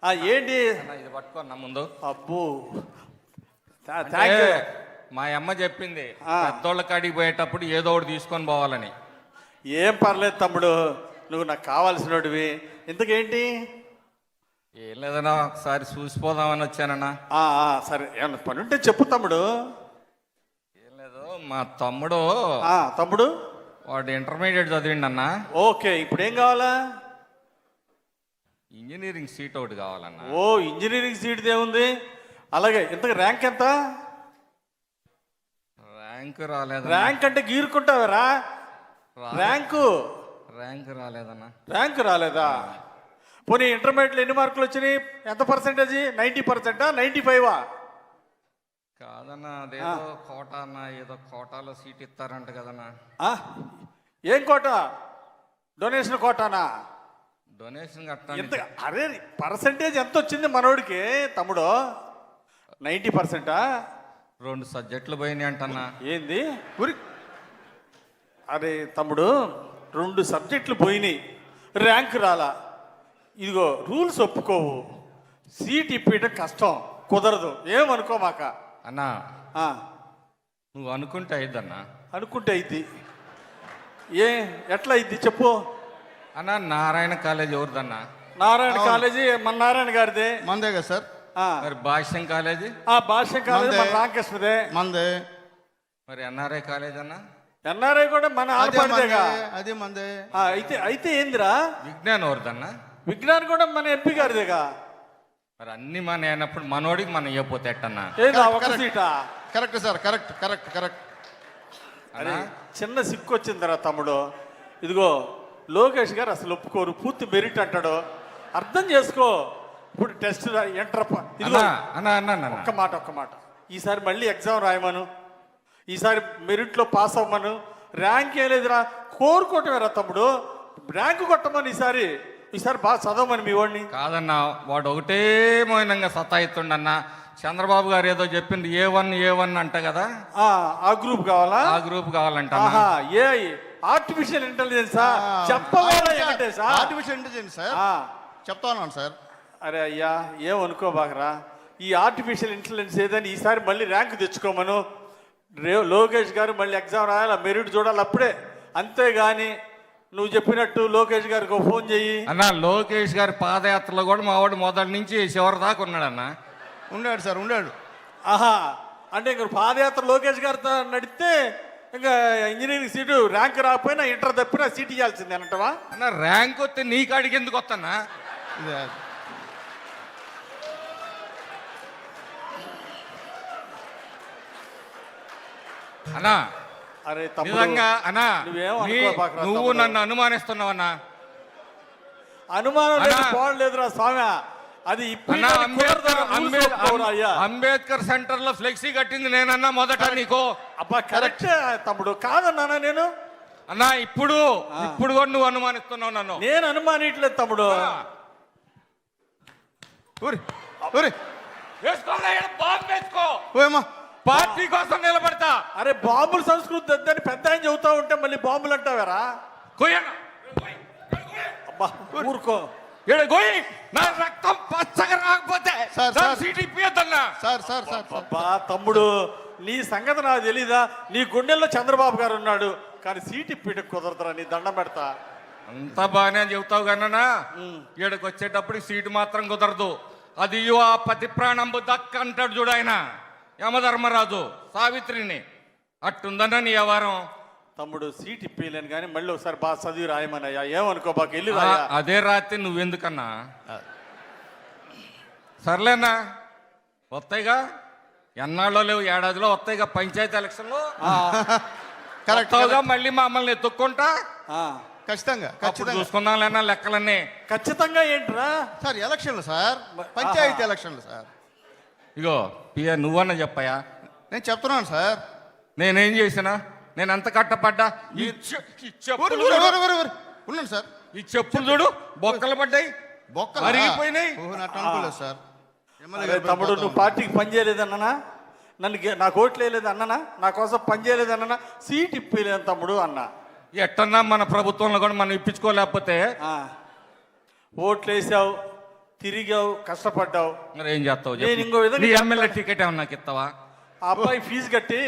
ఏంటి ఇది పట్టుకోన్నా ముందు. అబ్బో అంటే మా అమ్మ చెప్పింది పెద్దోళ్ళ కాడికి పోయేటప్పుడు ఏదో ఒకటి తీసుకొని పోవాలని. ఏం పర్లేదు తమ్ముడు, నువ్వు నాకు కావాల్సినోడివి. ఇంతకేంటి? ఏం లేదన్నా, ఒకసారి చూసిపోదామని వచ్చానన్నా. సరే, ఏమన్నా పని ఉంటే చెప్పు తమ్ముడు. ఏం లేదు, మా తమ్ముడు తమ్ముడు వాడు ఇంటర్మీడియట్ చదివిండి అన్న. ఓకే, ఇప్పుడు ఏం కావాలా? ఇంజనీరింగ్ సీట్ ఒకటి కావాలన్నా. ఓ, ఇంజనీరింగ్ సీట్ ఏముంది? అలాగే, ఇంతకు ర్యాంక్ ఎంత? ర్యాంక్ రాలేదు. ర్యాంక్ అంటే గీరుకుంటావరా? ర్యాంకు రాలేదన్నా. ర్యాంక్ రాలేదా? పోనీ ఇంటర్మీడియట్లో ఎన్ని మార్కులు వచ్చినాయి? ఎంత పర్సెంటేజ్? 90%, 95? కాదన్నా, అదేదో కోటా అన్న, ఏదో కోటాలో సీట్ ఇస్తారంట కదన్నా. ఏం కోట? డొనేషన్ కోటానా? డొనేషన్ కట్టాలి. అరే, పర్సెంటేజ్ ఎంత వచ్చింది మనోడికి తమ్ముడు? 90%? 2 సబ్జెక్టులు పోయినాయి అంటన్నా. ఏంది? అరే తమ్ముడు, 2 సబ్జెక్టులు పోయినాయి, ర్యాంక్ రాలా. ఇదిగో రూల్స్ ఒప్పుకోవు, సీట్ ఇప్పేయటం కష్టం, కుదరదు. ఏమనుకోమాక అన్నా. నువ్వు అనుకుంటే అయిద్దన్నా. అనుకుంటే అయింది. ఎట్లా అయింది చెప్పు అన్నా. నారాయణ కాలేజ్ ఎవరిదన్నా? నారాయణ కాలేజీ మన నారాయణ గారిదే. మందే కదా సార్. మరి భాష్యం కాలేజీ? భాష్యం కాలేజీ మన రామకృష్ణదే. మందే. మరి ఎన్ఆర్ఐ కాలేజ్ అన్నా? ఎన్ఆర్ఐ కూడా మన ఆడపడిదేగా. అదే మందే. అయితే ఏందిరా? విజ్ఞానం ఎవరిదన్నా? విజ్ఞానం కూడా మన ఎంపీ గారిదేగా. మరి అన్ని మన అయినప్పుడు మనోడికి మనం ఇవ్వపోతే ఎట్టన్నా? ఒక సీటా? Correct sir, correct correct correct. అరే, చిన్న సిక్కు వచ్చిందిరా తమ్ముడు. ఇదిగో లోకేష్ గారు అసలు ఒప్పుకోరు, పూర్తి మెరిట్ అంటాడు. అర్థం చేసుకో. ఇప్పుడు టెస్ట్ ఎంటర్. ఒక్క మాట, ఈసారి మళ్ళీ ఎగ్జామ్ రాయమను, ఈసారి మెరిట్లో పాస్ అవ్వమను. ర్యాంక్ ఏం లేదురా, కోరుకోవటమేరా తమ్ముడు. ర్యాంకు కొట్టమని ఈసారి బాగా చదవమని మీ వాడిని. కాదన్నా, వాడు ఒకటే మౌనంగా సతాయిస్తుండన్నా. చంద్రబాబు గారు ఏదో చెప్పింది A1 అంట కదా. ఆ గ్రూప్ కావాలా? ఆ గ్రూప్ కావాలంట. ఆర్టిఫిషియల్ ఇంటెలిజెన్సా? ఆర్టిఫిషియల్ ఇంటెలిజెన్స్ సార్, చెప్తా ఉన్నాను సార్. అరే అయ్యా, ఏమనుకోబాకరా. ఈ ఆర్టిఫిషియల్ ఇంటెలిజెన్స్ ఏదని ఈసారి మళ్ళీ ర్యాంక్ తెచ్చుకోమను. లోకేష్ గారు మళ్ళీ ఎగ్జామ్ రాయాలి, మెరిట్ చూడాలి అప్పుడే. అంతేగాని నువ్వు చెప్పినట్టు లోకేష్ గారికి ఫోన్ చెయ్యి అన్న. లోకేష్ గారి పాదయాత్రలో కూడా మా వాడు మొదటి నుంచి చివరి దాకా ఉన్నాడన్నా. ఉన్నాడు సార్, ఉన్నాడు. అంటే ఇంక పాదయాత్ర లోకేష్ గారితో నడిస్తే ఇంకా ఇంజనీరింగ్ సీటు ర్యాంక్ రాకపోయినా ఇంటర్ తప్పినా సీట్ ఇవ్వాల్సిందే అంటవా? అన్న, ర్యాంక్ వస్తే నీ కాడికి ఎందుకు వస్తానా? అన్నా, అరే నిజంగా అన్నా, నువ్వు నన్ను అనుమానిస్తున్నావన్నా. అనుమానం లేదురా స్వామి. అది అంబేద్కర్ సెంటర్ లో ఫ్లెక్సీ కట్టింది నేనన్నా మొదట నీకు. అబ్బా కరెక్ట్ తమ్ముడు, కాదన్నా నేను. అన్నా, ఇప్పుడు కూడా నువ్వు అనుమానిస్తున్నావు నన్ను. నేను అనుమానిట్లేదు తమ్ముడు. పార్టీ కోసం నిలబడతా. అరే, బాంబుల సంస్కృతి వద్దని పెద్ద ఆయన చెబుతా ఉంటే మళ్ళీ బాంబులు అంటావారా? అబ్బా ఊరుకో. నా రక్తం పచ్చగా రాకపోతే తమ్ముడు, నీ సంగతి నాకు తెలీదా? నీ గుండెల్లో చంద్రబాబు గారు ఉన్నాడు, కానీ సీట్ ఇప్పటికి కుదరదురా. నీ దండం పెడతా. అంతా బాగానే చెబుతావు కన్నా, ఈడకి వచ్చేటప్పుడు సీటు మాత్రం కుదరదు. అది ఆ పతి ప్రాణంబు దక్క అంటాడు చూడు ఆయన యమధర్మరాజు సావిత్రిని. అట్టుందన్నా నీ వ్యవహారం. తమ్ముడు, సీట్ ఇప్పలేను కానీ మళ్ళీ ఒకసారి బాగా చదివి రాయమనయ్యా. ఏమనుకో బాగా వెళ్ళి రాయా. అదే రాత్రి నువ్వెందుకన్నా? సర్లేనా, వస్తాయిగా. ఎన్నాళ్ళో లేవు, ఏడాదిలో వస్తాయిగా పంచాయతీ ఎలక్షన్లు. కరెక్ట్గా మళ్ళీ మమ్మల్ని ఎత్తుక్కుంటా. ఖచ్చితంగా చూసుకుందాం లేనా లెక్కలన్నీ. ఖచ్చితంగా ఏంట్రా సార్? ఎలక్షన్లు సార్, పంచాయతీ ఎలక్షన్లు సార్. ఇగో పియ, నువ్వన్నా చెప్పయా. నేను చెప్తున్నాను సార్. నేనేం చేసినా? నేను ఎంత కట్టపడ్డా? ఉన్నాను సార్. ఈ చెప్పులు చూడు, బొక్కలు పడ్డాయి, బొక్కలు అరిగిపోయినాయి సార్. తమ్ముడు, నువ్వు పార్టీకి పని చేయలేదన్నా, నాకు ఓట్లు వేయలేదు అన్ననా, నా కోసం పని చేయలేదు అన్ననా, సీట్ ఇప్పలేదు తమ్ముడు అన్నా. ఎట్టన్నా మన ప్రభుత్వంలో కూడా మనం ఇప్పించుకోలేకపోతే ఓట్లు వేసావు, తిరిగావు, కష్టపడ్డావు. మరి ఏం చేస్తావు నేను ఇంకో విధంగా నీ ఎమ్మెల్యే టికెట్ ఏమన్నా నాకు ఇస్తావా? ఆ అబ్బాయి ఫీజు కట్టి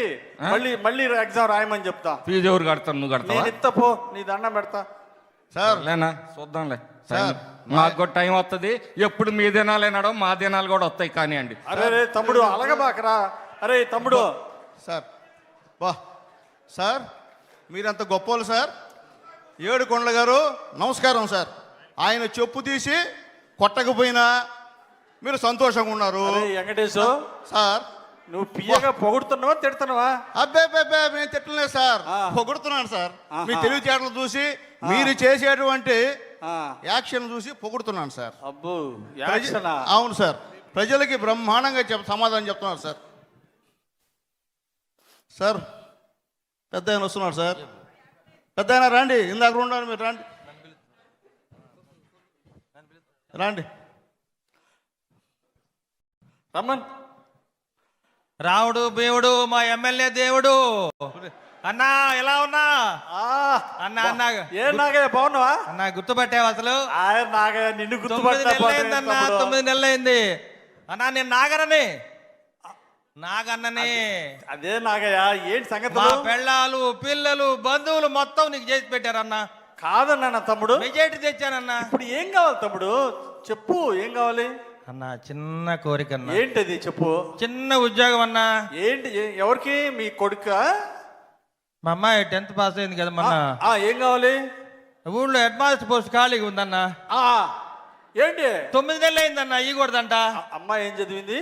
మళ్ళీ ఎగ్జామ్ రాయమని చెప్తా. ఫీజు ఎవరు కడతారు? నువ్వు కడతావా? నేను ఇస్తా పో, నీ దండం పెడతా. సార్ లేనా చూద్దాంలే. సార్, మాకు కూడా టైం వస్తుంది. ఎప్పుడు మీ దినాలు ఏనాడో మా దినాలు కూడా వస్తాయి కానివ్వండి. అరే తమ్ముడు అలగబాకరా. అరే తమ్ముడు, సార్ వా సార్, మీరంత గొప్పోళ్ళు సార్. ఏడుకొండల గారు నమస్కారం సార్. ఆయన చెప్పు తీసి కొట్టకపోయినా మీరు సంతోషంగా ఉన్నారు అరే వెంకటేశు, సార్. నువ్వు పియ్యగా పొగుడుతున్నావా తిడుతున్నావా? అబ్బే మేము తిట్టలేదు సార్, ఆ. పొగుడుతున్నాను సార్. ఆహా. మీ తెలివితేటలు చూసి మీరు చేసేటువంటి ఆ, యాక్షన్ చూసి పొగుడుతున్నాను సార్. అబ్బో యాక్షనా? అవును సార్, ప్రజలకి బ్రహ్మాండంగా సమాధానం చెప్తున్నారు సార్. సార్ పెద్ద ఆయన వస్తున్నారు సార్. పెద్ద ఆయన రండి, ఇందాక ఉండండి, మీరు రండి రండి. రమ్మన్. రావుడు దేవుడు మా ఎమ్మెల్యే దేవుడు. అన్నా ఎలా ఉన్నా? ఆ, అన్నా అన్నా ఏ నాగయ్య బాగున్నావా? అన్నా గుర్తుపట్టావు అసలు? ఆయన నాగయ్య నిన్ను 9 నెలలు అయిందన్నా, 9 నెలలు అయింది అన్నా. నేను నాగన్నని అదే నాగయ్య, ఏంటి సంగతి? మా పెళ్ళాలు పిల్లలు బంధువులు మొత్తం నీకు చేసి పెట్టారన్నా. కాదన్నా తమ్ముడు, మెజారిటీ తెచ్చానన్నా. ఇప్పుడు ఏం కావాలి తమ్ముడు? చెప్పు, ఏం కావాలి? అన్నా చిన్న కోరిక అన్నా. ఏంటది చెప్పు. చిన్న ఉద్యోగం అన్నా. ఏంటి? ఎవరికి? మీ కొడుక? మా అమ్మాయి 10th పాస్ అయింది కదా మొన్న. ఏం కావాలి? ఊళ్ళో హెడ్ మాస్టర్ పోస్ట్ ఖాళీగా ఉందన్నా. ఆ, ఏంటి? 9 నెలలు అయిందన్నా, ఇవ్వకూడదంట. అమ్మాయి ఏం చదివింది?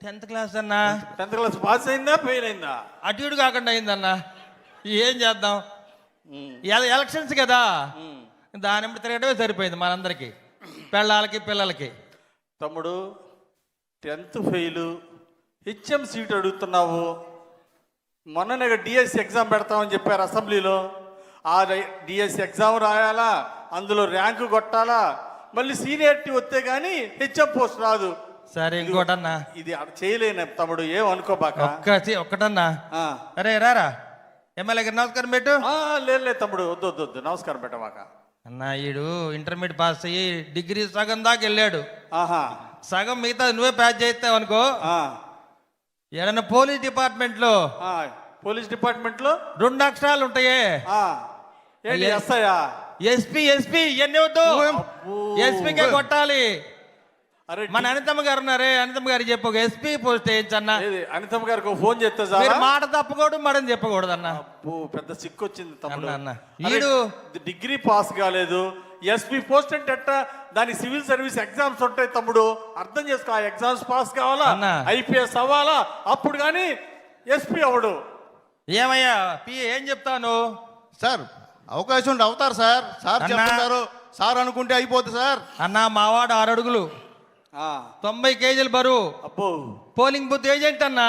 10th క్లాస్ అన్నా. 10th క్లాస్ పాస్ అయిందా, ఫెయిల్ అయిందా? అటు ఇటు కాకుండా అయిందన్నా. ఏం చేద్దాం, ఎలక్షన్స్ కదా, దాని వెంబడి తిరగడమే సరిపోయింది మనందరికి, పెళ్ళాలకి పిల్లలకి. తమ్ముడు 10th ఫెయిల్, హెచ్ఎం సీట్ అడుగుతున్నావు. మొన్ననే డిఎస్సి ఎగ్జామ్ పెడతామని చెప్పారు అసెంబ్లీలో. ఆ డిఎస్సి ఎగ్జామ్ రాయాలా, అందులో ర్యాంకు కొట్టాలా, మళ్ళీ సీనియారిటీ వస్తే కానీ హెచ్ఎం పోస్ట్ రాదు. సరే ఇంకోటన్నా, ఇది చేయలేను తమ్ముడు, ఏం అనుకోబాక. ఒక్కటన్నా. ఆ. అరే రారా ఎమ్మెల్యే గారు నమస్కారం పెట్టు. లేదు తమ్ముడు, వద్దు నమస్కారం పెట్టమాక. అన్నా ఈడు ఇంటర్మీడియట్ పాస్ అయ్యి డిగ్రీ సగం దాకా వెళ్ళాడు. ఆహా. సగం మిగతా నువ్వే ప్యాచ్ చేస్తావు అనుకో. ఏదైనా పోలీస్ డిపార్ట్మెంట్ లో, పోలీస్ డిపార్ట్మెంట్ లో 2 అక్షరాలు ఉంటాయే, ఏంటి ఎస్ఐయా? ఎస్పీ ఇవన్నీ వద్దు, ఎస్పీకే కొట్టాలి. అరే మన అనితమ్మ గారు ఉన్నారే, అనితమ్మ గారికి చెప్పు ఎస్పీ పోస్ట్ వేయించన్నా. అనితమ్మ గారికి ఫోన్ చేస్తే మీరు మాట తప్పకూడదు, మడని చెప్పకూడదు అన్న. పెద్ద సిక్కు వచ్చింది తమ్ముడు. అన్న ఈడు డిగ్రీ పాస్ కాలేదు, ఎస్పీ పోస్ట్ అంటే ఎట్టా? దానికి సివిల్ సర్వీస్ ఎగ్జామ్స్ ఉంటాయి తమ్ముడు, అర్థం చేసుకో. ఆ ఎగ్జామ్స్ పాస్ కావాలా, ఐపీఎస్ అవ్వాలా, అప్పుడు కానీ ఎస్పీ అవడు. ఏమయ్యా పిఏ ఏం చెప్తాను? సార్ అవకాశం ఉంటే అవుతారు సార్. సార్ చెప్తారు, సార్ అనుకుంటే అయిపోతుంది సార్. అన్న మావాడు 6 అడుగులు, 90 కేజీలు బరువు, అబ్బో పోలింగ్ బూత్ ఏజెంట్ అన్న.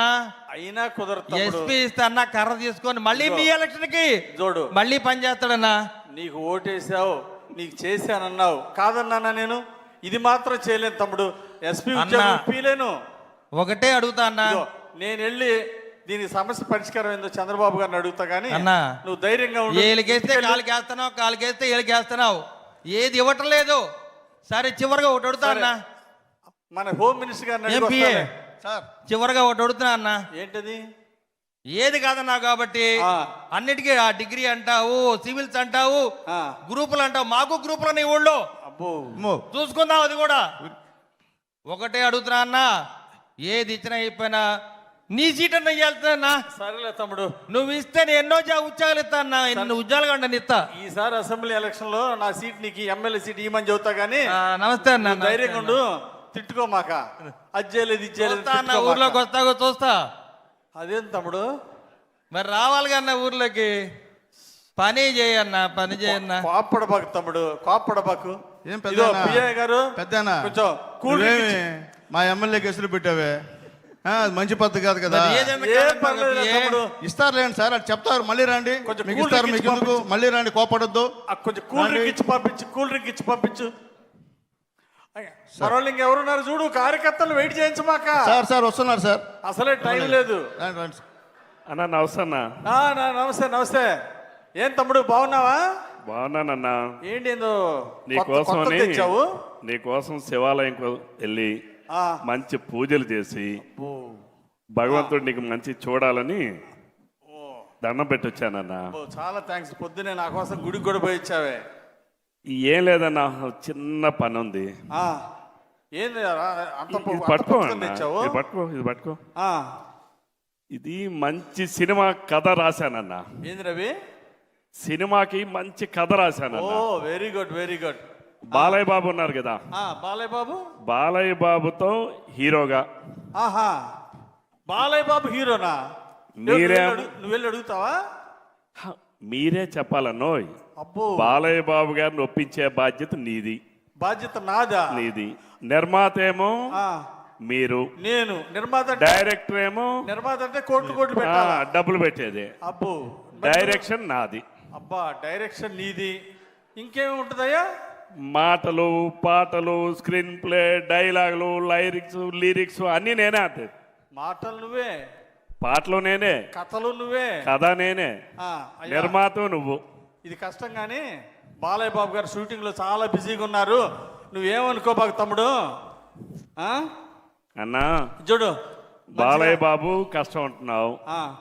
అయినా కుదరదు. ఎస్పీ ఇస్తే అన్న కర్ర తీసుకొని మళ్ళీ మీ ఎలక్షన్ కి చూడు, మళ్ళీ పని చేస్తాడన్నా. నీకు ఓటేసావు, నీకు చేశానన్నావు, కాదన్నానా నేను? ఇది మాత్రం చేయలేను తమ్ముడు, ఎస్పీ ఉద్యోగం ఇప్పలేను. ఒకటే అడుగుతా అన్నా, నేను వెళ్ళి దీనికి సమస్య పరిష్కారం ఏందో చంద్రబాబు గారిని అడుగుతా గానీ అన్నా నువ్వు ధైర్యంగా ఉండు. ఏలికేస్తే కాలుకేస్తున్నావు, కాలుకేస్తే ఏలికేస్తున్నావు, ఏది ఇవ్వటం లేదు. సరే చివరిగా ఒకటి అడుగుతా అన్నా, మన హోమ్ మినిస్టర్ గారిని ఎంపీఏ సార్ చివరిగా ఒకటి అడుగుతున్నా అన్న. ఏంటది? ఏది కాదన్నా కాబట్టి అన్నిటికీ ఆ డిగ్రీ అంటావు, సివిల్స్ అంటావు, గ్రూపులు అంటావు. మాకు గ్రూపులు ఉన్నాయి ఊళ్ళో, అబ్బో చూసుకుందాం. అది కూడా ఒకటే అడుగుతున్నా అన్న, ఏది ఇచ్చినా అయిపోయినా నీ సీట్ అన్న ఇవ్వాల్సిన. సరేలే తమ్ముడు, నువ్వు ఇస్తే నేను ఎన్నో ఉద్యోగాలు ఇస్తా అన్న, ఎన్నో ఉద్యోగాలు కంటే ఇస్తా. ఈసారి అసెంబ్లీ ఎలక్షన్ లో నా సీట్ నీకు ఎమ్మెల్యే సీట్ ఇవ్వమని చెబుతా గానీ. నమస్తే అన్న, ధైర్యంగా ఉండు, తిట్టుకోమాక. అది చేయలేదు, ఇది చేయలేదు అన్న. ఊర్లోకి వస్తాగో చూస్తా. అదేం తమ్ముడు, మరి రావాలి కన్నా ఊర్లోకి. పని చేయన్నా, పని చేయన్నా. కోప్పడబాకు తమ్ముడు, కోప్పడబాకు. ఏం పెద్ద గారు పెద్దనా కొంచెం కూల్ మా ఎమ్మెల్యే కేసులు పెట్టావే, మంచి పద్ధతి కాదు కదా. ఇస్తారులేండి సార్, అది చెప్తారు. మళ్ళీ రండి, మీకు ఇస్తారు, మీకు ఎందుకు, మళ్ళీ రండి, కోపడొద్దు. కొంచెం కూల్ డ్రింక్ ఇచ్చి పంపించు, కూల్ డ్రింక్ ఇచ్చి పంపించు. మరోళ్ళు ఇంకెవరున్నారు చూడు, కార్యకర్తలు వెయిట్ చేయించమాక. సార్ వస్తున్నారు సార్, అసలే టైం లేదు. అన్నా నమస్తే అన్న. నమస్తే నమస్తే. ఏం తమ్ముడు బాగున్నావా? బాగున్నానన్నా. ఏంటి ఏందో నీకోసమని తెచ్చావు? నీకోసం శివాలయంకు వెళ్ళి ఆ, మంచి పూజలు చేసి ఓ, భగవంతుడు నీకు మంచి చూడాలని ఓ, దండం పెట్టొచ్చానన్నా. ఓ, చాలా థ్యాంక్స్. పొద్దునే నా కోసం గుడికి కూడా పోయి ఇచ్చావే. ఏం లేదన్నా, చిన్న పని ఉంది. ఆ, ఏంది అంత ఇది అంత పట్టుకో పుస్తకం అన్నా. తెచ్చావు? ఇది పట్టుకో. ఆ, ఇది మంచి సినిమా కథ రాశానన్నా. ఏంది రవి? సినిమాకి మంచి కథ ఓ, రాశానన్నా. Very good, very good. Balayya Babu ఉన్నారు కదా, బాలయ్య బాబు. బాలయ్య బాబుతో హీరోగా ఆహా, బాలయ్య బాబు హీరోనా? నువ్వు వెళ్ళి అడుగుతావా? మీరే చెప్పాలన్నోయ్. అబ్బో, బాలయ్య బాబు గారిని ఒప్పించే బాధ్యత నీది. బాధ్యత నాదా? నీది. నిర్మాత ఏమో ఆ, మీరు, నేను నిర్మాత అంటే- డైరెక్టర్ ఏమో నిర్మాత అంటే కోట్లు కోట్లు పెట్టాలా? డబ్బులు పెట్టేది. అబ్బో, డైరెక్షన్ నాది. అబ్బా, డైరెక్షన్ నీది. ఇంకేమి ఉంటుందయ్యా? మాటలు, పాటలు, స్క్రీన్ ప్లే, డైలాగులు, లిరిక్స్ అన్నీ నేనే. అంటే మాటలు నువ్వే, పాటలు నేనే, కథలు నువ్వే, కథ నేనే, ఆ, అయ్యా, నిర్మాత నువ్వు. ఇది కష్టం కానీ బాలయ్య బాబు గారు షూటింగ్ లో చాలా బిజీగా ఉన్నారు. నువ్వేమనుకోబాకు తమ్ముడు. ఆ, అన్నా, చూడు బాలయ్య బాబు కష్టం అంటున్నావు. ఆ,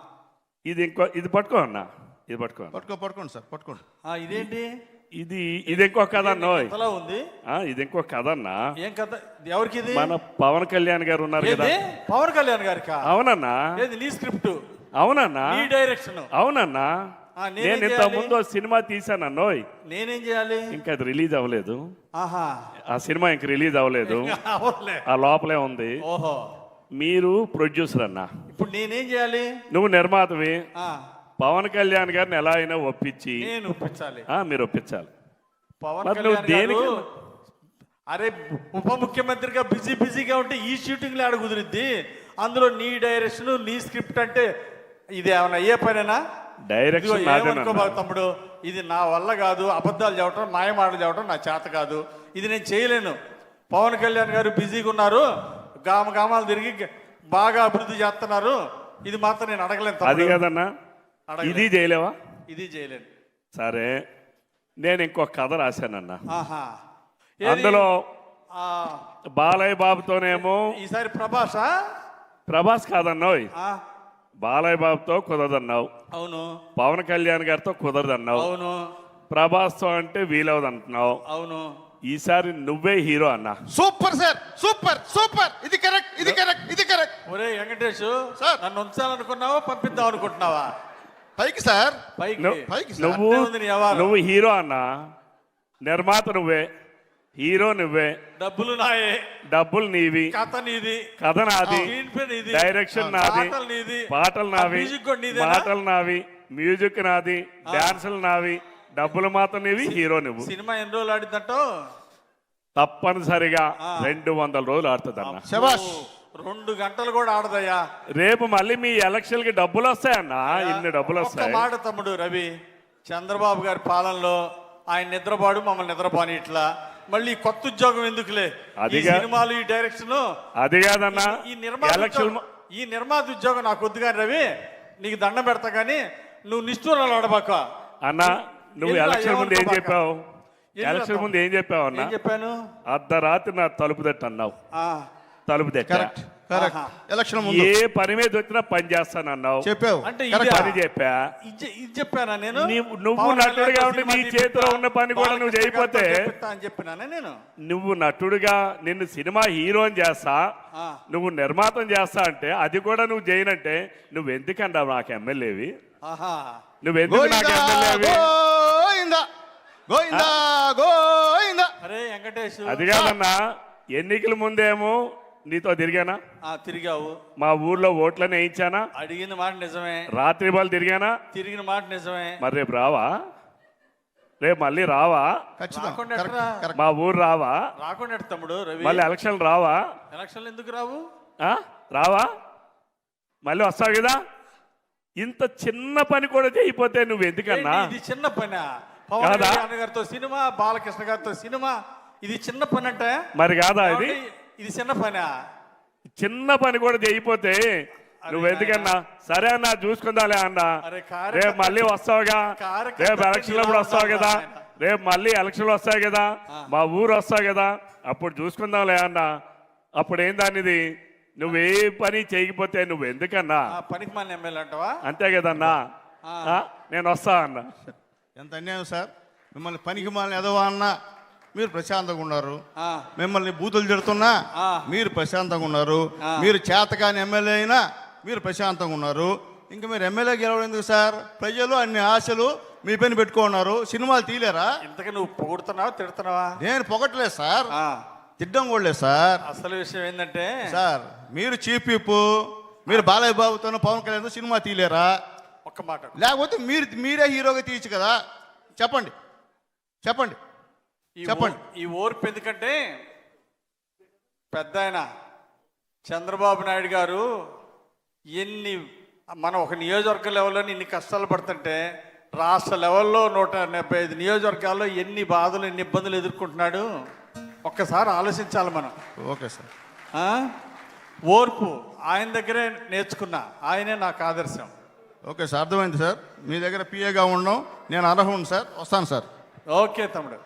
ఇది పట్టుకో అన్నా. ఇది పట్టుకో. పట్టుకోండి సార్, పట్టుకోండి. ఇదేంటి? ఇది ఇంకో కథ అన్నోయ్. ఎంతలా ఉంది? ఇది ఇంకో కథ అన్నా. ఏం కథ? ఎవరికి ఇది? మన పవన్ కళ్యాణ్ గారు ఉన్నారు కదా. ఏది? పవన్ కళ్యాణ్ గారికా? అవునన్నా. ఏది నీ స్క్రిప్ట్? అవునన్నా. నీ డైరెక్షన్? అవునన్నా. నేనేం నేను ఇంత చేయాలి? ముందు సినిమా తీసానన్నోయ్. నేనేం చేయాలి? ఇంకా అది రిలీజ్ అవ్వలేదు. ఆహా, ఆ సినిమా ఇంక రిలీజ్ అవ్వలేదు. అవునులే. ఆ లోపలే ఉంది. ఓహో, మీరు ప్రొడ్యూసర్ అన్నా. ఇప్పుడు నేనేం చేయాలి? నువ్వు నిర్మాతవి. ఆ, పవన్ కళ్యాణ్ గారిని ఎలా అయినా ఒప్పించి నేను ఒప్పించాలి. మీరు ఒప్పించాలి. పవన్ మరి నువ్వు కళ్యాణ్ గారు, దేనికి? అరే ఉప ముఖ్యమంత్రిగా బిజీగా ఉంటే ఈ షూటింగ్లో ఆడ కుదిరిద్ది. అందులో నీ డైరెక్షన్, నీ స్క్రిప్ట్ అంటే ఇది ఏమైనా అయ్యే పనేనా? డైరెక్షన్ నాదేనన్నా. తమ్ముడు, ఇది నా వల్ల కాదు. అబద్ధాలు చెప్పడం, మాయమాటలు చెప్పడం నా చేత కాదు. ఇది నేను చేయలేను. పవన్ కళ్యాణ్ గారు బిజీగా ఉన్నారు, గామాలు తిరిగి బాగా అభివృద్ధి చేస్తున్నారు. ఇది మాత్రం నేను అడగలేను అది తమ్ముడు. కదన్నా. అడగలేను. ఇది చేయలేవా? ఇది చేయలేను. సరే, నేను ఇంకో కథ రాశానన్నా. ఆహా, అందులో ఆ, బాలయ్య బాబుతోనేమో ఈసారి ప్రభాసా? ప్రభాస్ కాదన్నావు. ఆ, బాలయ్య బాబుతో కుదరదన్నావు. అవును, పవన్ కళ్యాణ్ గారితో కుదరదన్నావు. అవును, ప్రభాస్తో అంటే వీలవదు అంటున్నావు. అవును. ఈసారి నువ్వే హీరో అన్నా. Super sir, super super. ఇది కరెక్ట్, ఇది కరెక్ట్, ఇది కరెక్ట్. ఒరే వెంకటేష్, సార్. నన్ను ఉంచాలనుకున్నావా, పంపిద్దాం అనుకుంటున్నావా? పైకి సార్, పైకి పైకి సార్. నువ్వు అట్టే ఉంది నీ వ్యవహారం. నువ్వు హీరో అన్నా. నిర్మాత నువ్వే, హీరో నువ్వే, డబ్బులు నాయే, డబ్బులు నీవి, కథ నీది, కథ నాది, స్క్రీన్ ప్లే నీది, డైరెక్షన్ నాది, పాటలు నీది, పాటలు నావి, మ్యూజిక్ కూడా నీదేనా? మాటలు నావి, మ్యూజిక్ నాది, డాన్సులు నావి, డబ్బులు మాత్రం నీవి, హీరో నువ్వు. సినిమా ఎన్ని రోజులు ఆడిద్దంటో? తప్పనిసరిగా 200 రోజులు ఆడుతుందన్న. శభాష్. 2 గంటలు కూడా ఆడదయ్యా. రేపు మళ్ళీ మీ ఎలక్షన్ కి డబ్బులు వస్తాయన్నా. ఇన్ని డబ్బులు ఒక్క వస్తాయి. మాట తమ్ముడు రవి, చంద్రబాబు గారి పాలనలో ఆయన నిద్రపాడు, మమ్మల్ని నిద్రపోని ఇట్లా. మళ్ళీ కొత్త ఉద్యోగం ఎందుకులే? ఈ అదిగా- సినిమాలు, ఈ డైరెక్షన్, అది కాదన్నా. ఈ నిర్మాత ఎలక్షన్ ఉద్యోగం- ఈ నిర్మాత ఉద్యోగం నాకు వద్దు కానీ రవి, నీకు దండం పెడతా కానీ నువ్వు నిష్ఠూరాలు ఆడబాక. అన్నా, నువ్వు ఎందుకు ఎలక్షన్ ముందు ఏం ఏమనుకోబాక? చెప్పావు? ఎందుకు ఎలక్షన్ అర్థం? ముందు ఏం చెప్పావు అన్నా? ఏం చెప్పాను? అర్ధరాత్రి నా తలుపు తట్టు అన్నావు. ఆ, తలుపు తట్ట. Correct, correct. ఆహా. ఎలక్షన్ ముందు ఏ పని మీద వచ్చినా పని చేస్తానన్నావు. చెప్పావు. అంటే కరెక్ట్. ఇదే. పని చెప్పా. ఇది చెప్పానా నేను? నువ్వు పవన్ నటుడుగా కళ్యాణ్ ఉండి సినిమా నీ తీపిస్తా, చేతిలో ఉన్న పని కూడా నువ్వు బాలకృష్ణ గారితో చేయకపోతే, చేపిస్తా అని చెప్పినానే నేను. నువ్వు నటుడుగా నిన్ను సినిమా హీరోని చేస్తా, ఆ. నువ్వు నిర్మాతం చేస్తా అంటే అది కూడా నువ్వు చేయనంటే నువ్వు ఎందుకన్నా నాకు ఎమ్మెల్యేవి? ఆహా, నువ్వెందుకు నాకు గోయిందా, ఎమ్మెల్యేవి? గోయిందా, గోయిందా, గోయిందా. అరే వెంకటేష్, అది కాదన్నా. ఎన్నికల ముందేమో నీతో తిరిగానా? తిరిగావు. మా ఊర్లో ఓట్లని వేయించానా? అడిగిన మాట నిజమే, రాత్రి బాల్ తిరిగానా? తిరిగిన మాట నిజమే. మరి రేపు రావా? రేపు మళ్ళీ రావా? ఖచ్చితంగా. రాకుండా కరెక్ట్, ఎట్రా? కరెక్ట్. మా ఊరు రావా? రాకుండా ఎట్ట తమ్ముడు రవి? మళ్ళీ ఎలక్షన్ రావా? ఎలక్షన్లు ఎందుకు రావు? రావా? మళ్ళీ వస్తావు కదా. ఇంత చిన్న పని కూడా చేయకపోతే నువ్వు ఎందుకన్నా? ఏంటి, ఇది చిన్న పని? పవన్ కాదా? కళ్యాణ్ గారితో సినిమా, బాలకృష్ణ గారితో సినిమా, ఇది చిన్న పని అంటే? మరి కాదా ఇది? ఇది చిన్న పని? చిన్న పని కూడా చేయకపోతే నువ్వు ఎందుకన్నా సరే అన్నా చూసుకుందాలే అన్నా అరే కార్యకర్త- రేపు మళ్ళీ వస్తావుగా కార్యకర్త రేపు ఎలక్షన్లు కూడా వస్తావు కదా ఆయన. రేపు మళ్ళీ ఎలక్షన్లు వస్తాయి కదా మా ఊరు వస్తావు కదా అప్పుడు చూసుకుందాంలే అన్నా అప్పుడు ఏం దానిది నువ్వే పని చేయకపోతే నువ్వు ఎందుకన్నా పనికి మన ఎమ్మెల్యే అంటావా? అంతే కదన్నా నేను వస్తా అన్నా ఎంత అన్యాయం సార్. మిమ్మల్ని పనికి మాలని ఎదవా అన్నా మీరు ప్రశాంతంగా ఉన్నారు. ఆ, మిమ్మల్ని బూతులు తిడుతున్నా ఆ. మీరు ప్రశాంతంగా ఉన్నారు. మీరు చేతకాని ఎమ్మెల్యే అయినా మీరు ప్రశాంతంగా ఉన్నారు. ఇంకా మీరు ఎమ్మెల్యే గెలవడం ఎందుకు సార్? ప్రజలు అన్ని ఆశలు మీ పైన పెట్టుకున్నారు. సినిమాలు తీలేరా? ఇంతకీ నువ్వు పొగుడుతున్నావా తిడుతున్నావా? నేను పొగట్లేదు సార్, ఆ, తిడ్డం కూడా లేదు సార్. అసలు విషయం ఏంటంటే సార్ మీరు చీఫ్ విప్, మీరు బాలయ్య బాబుతో పవన్ కళ్యాణ్ సినిమా తీలేరా? ఒక్క మాట లేకపోతే మీరే హీరోగా తీయచ్చు కదా. చెప్పండి చెప్పండి ఈ చెప్పండి. ఈ ఓర్పు ఎందుకంటే పెద్ద ఆయన చంద్రబాబు నాయుడు గారు ఎన్ని మనం ఒక నియోజకవర్గ లెవెల్లో ఇన్ని కష్టాలు పడుతుంటే రాష్ట్ర లెవెల్లో 175 నియోజకవర్గాల్లో ఎన్ని బాధలు ఎన్ని ఇబ్బందులు ఎదుర్కొంటున్నాడు ఒక్కసారి ఆలోచించాలి మనం. Okay sir. ఆ? ఓర్పు ఆయన దగ్గరే నేర్చుకున్నా, ఆయనే నాకు ఆదర్శం. ఓకే సార్, అర్థమైంది సార్. మీ దగ్గర పిఏగా ఉండడం నేను అర్హుడు సార్. వస్తాను సార్. ఓకే తమ్ముడు.